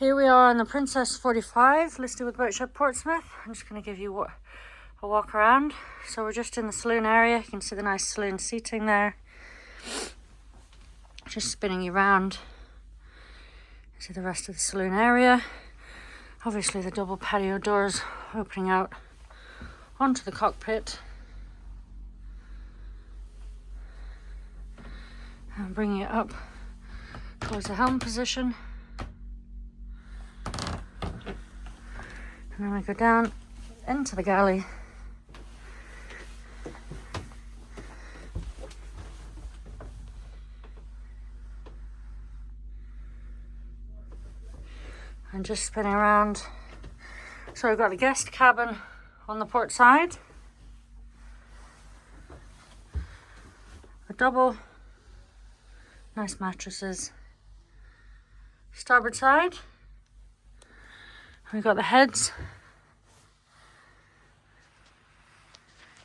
Here we are on the Princess 45, listed with Boatshed Portsmouth. I'm just going to give you a walk around. So we're just in the saloon area. You can see the nice saloon seating there. Just spinning you around. You see the rest of the saloon area. Obviously the double patio doors opening out onto the cockpit. And bringing it up towards the helm position. And then we go down into the galley. And just spinning around. So we've got the guest cabin on the port side. A double. Nice mattresses. Starboard side. We've got the heads.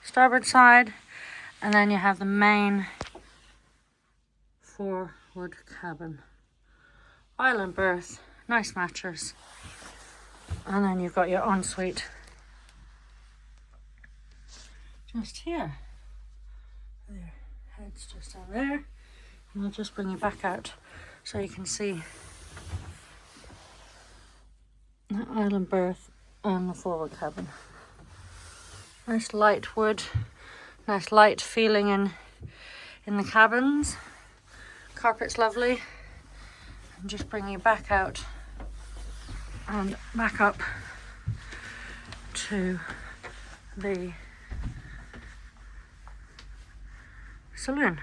Starboard side. And then you have the main forward cabin. Island berth. Nice mattress. And then you've got your ensuite just here. Their head's just down there. And I'll just bring you back out so you can see the island berth and the forward cabin. Nice light wood, nice light feeling in the cabins. Carpet's lovely. And just bring you back out and back up to the saloon.